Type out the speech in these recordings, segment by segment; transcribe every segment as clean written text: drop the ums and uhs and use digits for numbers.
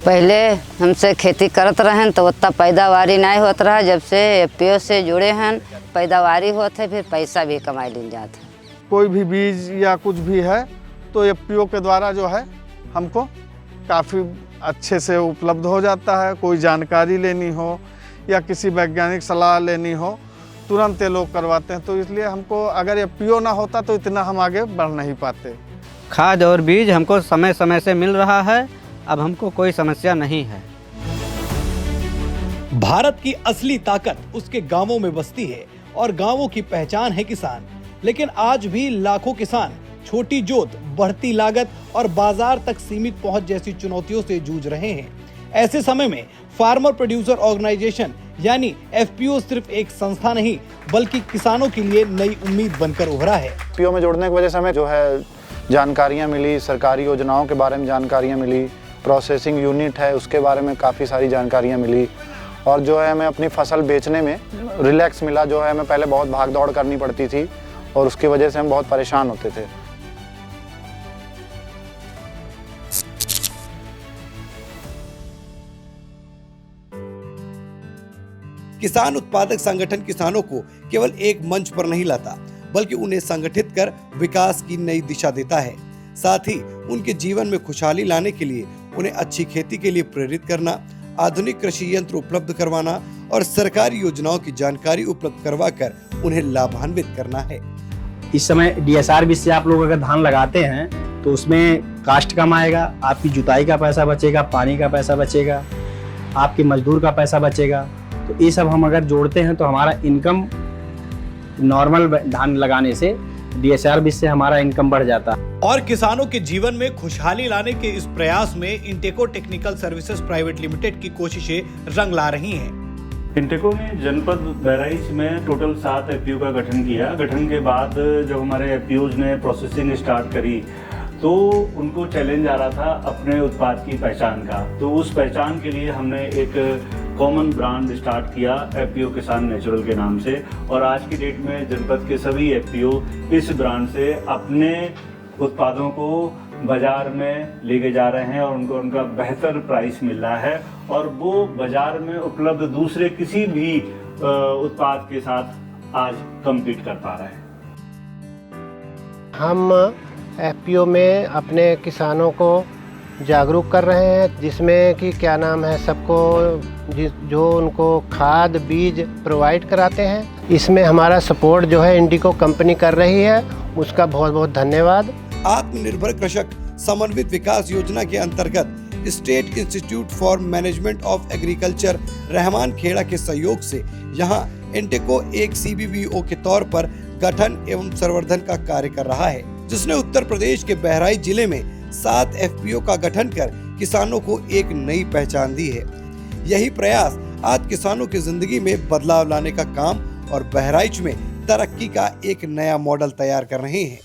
पहले हमसे खेती करत रहन तो उतना पैदावारी नहीं होत रहा। जब से एफपीओ से जुड़े हैं पैदावारी होते, फिर पैसा भी कमाई लिन जाते। कोई भी बीज या कुछ भी है तो एफपीओ के द्वारा जो है हमको काफ़ी अच्छे से उपलब्ध हो जाता है। कोई जानकारी लेनी हो या किसी वैज्ञानिक सलाह लेनी हो तुरंत ये लोग करवाते हैं। तो इसलिए हमको अगर एफपीओ ना होता तो इतना हम आगे बढ़ नहीं पाते। खाद और बीज हमको समय समय से मिल रहा है, अब हमको कोई समस्या नहीं है। भारत की असली ताकत उसके गांवों में बसती है और गांवों की पहचान है किसान। लेकिन आज भी लाखों किसान छोटी जोत, बढ़ती लागत और बाजार तक सीमित पहुंच जैसी चुनौतियों से जूझ रहे हैं। ऐसे समय में फार्मर प्रोड्यूसर ऑर्गेनाइजेशन यानी एफपीओ सिर्फ एक संस्था नहीं बल्कि किसानों के लिए नई उम्मीद बनकर उभरा है। एफपीओ में जुड़ने की वजह से हमें जो है जानकारियाँ मिली, सरकारी योजनाओं के बारे में जानकारियाँ मिली, प्रोसेसिंग यूनिट है उसके बारे में काफ़ी सारी जानकारियाँ मिली और जो है हमें अपनी फसल बेचने में रिलैक्स मिला। जो है हमें पहले बहुत भाग दौड़ करनी पड़ती थी और उसकी वजह से हम बहुत परेशान होते थे। किसान उत्पादक संगठन किसानों को केवल एक मंच पर नहीं लाता बल्कि उन्हें संगठित कर विकास की नई दिशा देता है। साथ ही उनके जीवन में खुशहाली लाने के लिए उन्हें अच्छी खेती के लिए प्रेरित करना, आधुनिक कृषि यंत्र उपलब्ध करवाना और सरकारी योजनाओं की जानकारी उपलब्ध करवाकर उन्हें लाभान्वित करना है। इस समय डीएसआर बीज से आप लोग अगर धान लगाते हैं तो उसमें कास्ट कम आएगा, आपकी जुताई का पैसा बचेगा, पानी का पैसा बचेगा, आपके मजदूर का पैसा बचेगा। तो ये सब हम अगर जोड़ते हैं तो हमारा इनकम नॉर्मल धान लगाने से डीएसआर बीज से हमारा इनकम बढ़ जाता है। और किसानों के जीवन में खुशहाली लाने के इस प्रयास में इंटेको टेक्निकल सर्विसेज प्राइवेट लिमिटेड की कोशिशें रंग ला रही हैं। इंटेको ने जनपद बहराइच में टोटल 7 एफपीओ का गठन किया। गठन के बाद जब हमारे एफपीओज ने प्रोसेसिंग स्टार्ट करी तो उनको चैलेंज आ रहा था अपने उत्पाद की पहचान का। तो उस पहचान के लिए हमने एक कॉमन ब्रांड स्टार्ट किया एफपीओ किसान नेचुरल के नाम से और आज की डेट में जनपद के सभी एफपीओ इस ब्रांड से अपने उत्पादों को बाजार में लेके जा रहे हैं और उनको उनका बेहतर प्राइस मिल रहा है और वो बाजार में उपलब्ध दूसरे किसी भी उत्पाद के साथ आज कम्पीट कर पा रहे हैं। हम एफपीओ में अपने किसानों को जागरूक कर रहे हैं जिसमें कि क्या नाम है सबको जो उनको खाद बीज प्रोवाइड कराते हैं। इसमें हमारा सपोर्ट जो है इंडिको कंपनी कर रही है, उसका बहुत बहुत धन्यवाद। आत्मनिर्भर कृषक समन्वित विकास योजना के अंतर्गत state institute for management of agriculture Rehman Khera के सहयोग से यहाँ इंटेको एक सीबीवीओ के तौर पर गठन एवं संवर्धन का कार्य कर रहा है, जिसने उत्तर प्रदेश के बहराइच जिले में 7 एफपीओ का गठन कर किसानों को एक नई पहचान दी है। यही प्रयास आज किसानों की जिंदगी में बदलाव लाने का काम और बहराइच में तरक्की का एक नया मॉडल तैयार कर रहे हैं।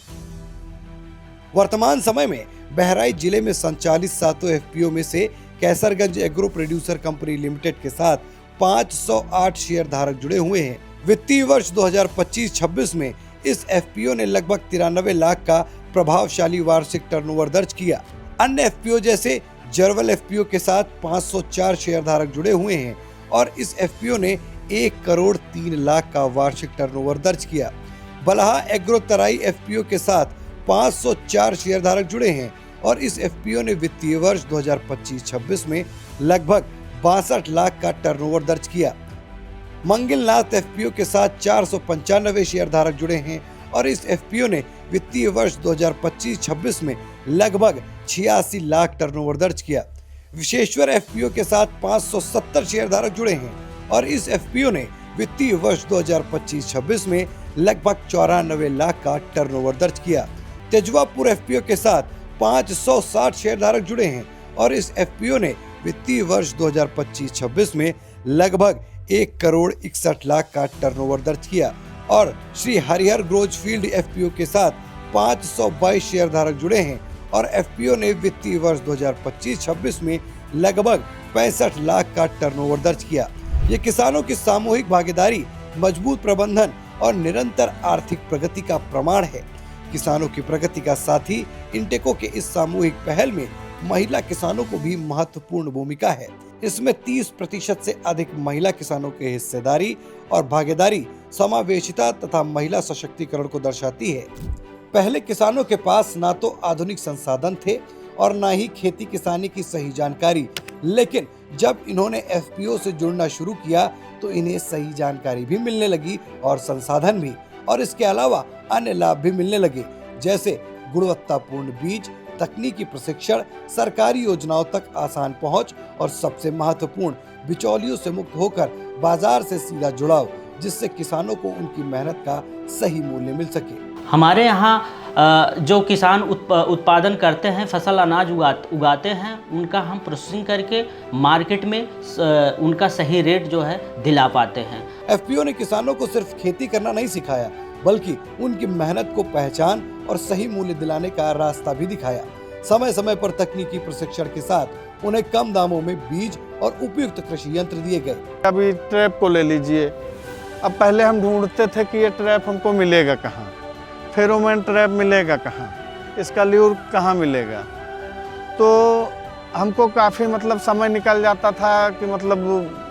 वर्तमान समय में बहराइच जिले में संचालित 7 एफपीओ में से Kaiserganj agro producer company limited के साथ 508 शेयर धारक जुड़े हुए हैं। वित्तीय वर्ष 2025-26 में इस एफपीओ ने लगभग 93 लाख का प्रभावशाली वार्षिक टर्नओवर दर्ज किया। अन्य एफपीओ जैसे जरवल एफपीओ के साथ 504 शेयर धारक जुड़े हुए हैं और इस एफपीओ ने 1 करोड़ 3 लाख का वार्षिक टर्नओवर दर्ज किया। बलहा एग्रो तराई एफपीओ के साथ 504 शेयर धारक जुड़े हैं और इस एफपीओ ने वित्तीय वर्ष 2025-26 में लगभग 62 लाख का टर्नओवर दर्ज किया। मंगलनाथ एफपीओ के साथ 495 शेयर धारक जुड़े हैं और इस एफपीओ ने वित्तीय वर्ष 2025-26 में लगभग 86 लाख टर्नओवर दर्ज किया। विशेश्वर एफपीओ के साथ 570 शेयर धारक जुड़े हैं और इस एफपीओ ने वित्तीय वर्ष 2025-26 में लगभग 94 लाख का टर्नओवर दर्ज किया। तेजवापुर एफपीओ के साथ 560 शेयर धारक जुड़े हैं और इस एफपीओ ने वित्तीय वर्ष 2025-26 में लगभग 1 करोड़ 61 लाख का टर्नओवर दर्ज किया और Shri Harihar grows field FPO के साथ 522 शेयर धारक जुड़े हैं और एफपीओ ने वित्तीय वर्ष 2025-26 में लगभग 65 लाख का टर्नओवर दर्ज किया। ये किसानों की सामूहिक भागीदारी, मजबूत प्रबंधन और निरंतर आर्थिक प्रगति का प्रमाण है। किसानों की प्रगति का साथ ही इंटेको के इस सामूहिक पहल में महिला किसानों को भी महत्वपूर्ण भूमिका है। इसमें 30% से अधिक महिला किसानों के हिस्सेदारी और भागीदारी समावेशिता तथा महिला सशक्तिकरण को दर्शाती है। पहले किसानों के पास ना तो आधुनिक संसाधन थे और ना ही खेती किसानी की सही जानकारी, लेकिन जब इन्होंने एफपीओ से जुड़ना शुरू किया तो इन्हें सही जानकारी भी मिलने लगी और संसाधन भी, और इसके अलावा अन्य लाभ भी मिलने लगे, जैसे गुणवत्तापूर्ण बीज, तकनीकी प्रशिक्षण, सरकारी योजनाओं तक आसान पहुंच और सबसे महत्वपूर्ण बिचौलियों से मुक्त होकर बाजार से सीधा जुड़ाव, जिससे किसानों को उनकी मेहनत का सही मूल्य मिल सके। हमारे यहाँ जो किसान उत्पादन करते हैं, फसल अनाज उगाते हैं, उनका हम प्रोसेसिंग करके मार्केट में उनका सही रेट जो है दिला पाते हैं। एफपीओ ने किसानों को सिर्फ खेती करना नहीं सिखाया, बल्कि उनकी मेहनत को पहचान और सही मूल्य दिलाने का रास्ता भी दिखाया। समय समय पर तकनीकी प्रशिक्षण के साथ उन्हें कम दामों में बीज और उपयुक्त कृषि यंत्र दिए गए। अभी ट्रैप को ले लीजिए, अब पहले हम ढूंढते थे कि ये ट्रैप हमको मिलेगा कहाँ, फेरोमोन ट्रैप मिलेगा कहाँ, इसका ल्यूर कहाँ मिलेगा, तो हमको काफ़ी मतलब समय निकल जाता था कि मतलब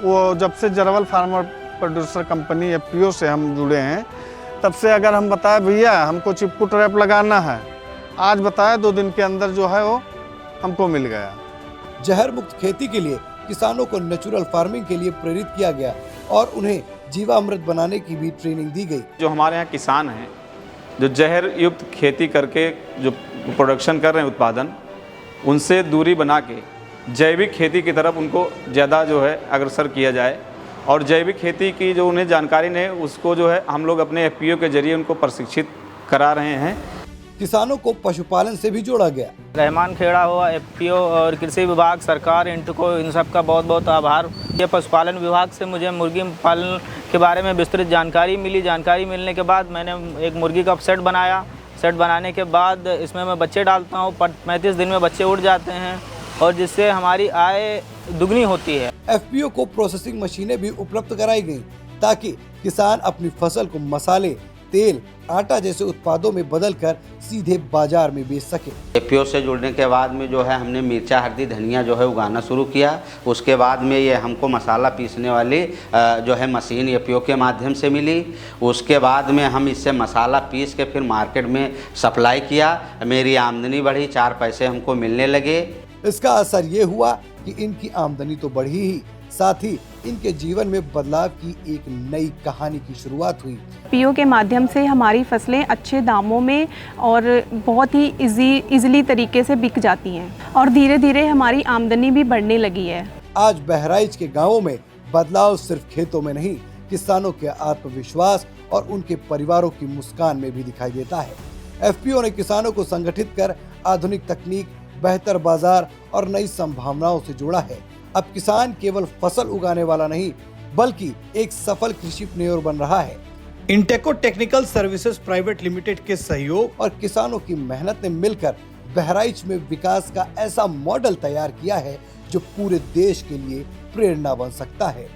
वो जब से Jarwal farmer producer company FPO से हम जुड़े हैं, तब से अगर हम बताए भैया हमको चिपकू ट्रैप लगाना है, आज बताया 2 दिन के अंदर जो है वो हमको मिल गया। जहर मुक्त खेती के लिए किसानों को नेचुरल फार्मिंग के लिए प्रेरित किया गया और उन्हें जीवामृत बनाने की भी ट्रेनिंग दी गई। जो हमारे यहाँ किसान हैं, जो जहर युक्त खेती करके जो प्रोडक्शन कर रहे हैं उत्पादन, उनसे दूरी बना के जैविक खेती की तरफ उनको ज़्यादा जो है अग्रसर किया जाए, और जैविक खेती की जो उन्हें जानकारी नहीं उसको जो है हम लोग अपने एफपीओ के जरिए उनको प्रशिक्षित करा रहे हैं। किसानों को पशुपालन से भी जोड़ा गया। रहमान खेड़ा हुआ, एफपीओ और कृषि विभाग, सरकार, इंटको, इन सब का बहुत बहुत आभार। ये पशुपालन विभाग से मुझे मुर्गी पालन के बारे में विस्तृत जानकारी मिली। जानकारी मिलने के बाद मैंने एक मुर्गी का सेट बनाया। सेट बनाने के बाद इसमें मैं बच्चे डालता हूँ, 35 दिन में बच्चे उड़ जाते हैं और जिससे हमारी आय दुगनी होती है। एफपीओ को प्रोसेसिंग मशीनें भी उपलब्ध कराई गई ताकि किसान अपनी फसल को मसाले, तेल, आटा जैसे उत्पादों में बदलकर सीधे बाजार में बेच सके। एफपीओ से जुड़ने के बाद में जो है हमने मिर्चा, हल्दी, धनिया जो है उगाना शुरू किया। उसके बाद में ये हमको मसाला पीसने वाली जो है मशीन एफपीओ के माध्यम से मिली। उसके बाद में हम इससे मसाला पीस के फिर मार्केट में सप्लाई किया। मेरी आमदनी बढ़ी, 4 पैसे हमको मिलने लगे। इसका असर ये हुआ कि इनकी आमदनी तो बढ़ी ही, साथ ही इनके जीवन में बदलाव की एक नई कहानी की शुरुआत हुई। एफपीओ के माध्यम से हमारी फसलें अच्छे दामों में और बहुत ही इजीली तरीके से बिक जाती हैं और धीरे धीरे हमारी आमदनी भी बढ़ने लगी है। आज बहराइच के गांवों में बदलाव सिर्फ खेतों में नहीं, किसानों के आत्मविश्वास और उनके परिवारों की मुस्कान में भी दिखाई देता है। एफपीओ ने किसानों को संगठित कर आधुनिक तकनीक, बेहतर बाजार और नई संभावनाओं से जोड़ा है। अब किसान केवल फसल उगाने वाला नहीं, बल्कि एक सफल कृषि प्लेयर बन रहा है। इंटेको टेक्निकल सर्विसेज प्राइवेट लिमिटेड के सहयोग और किसानों की मेहनत ने मिलकर बहराइच में विकास का ऐसा मॉडल तैयार किया है जो पूरे देश के लिए प्रेरणा बन सकता है।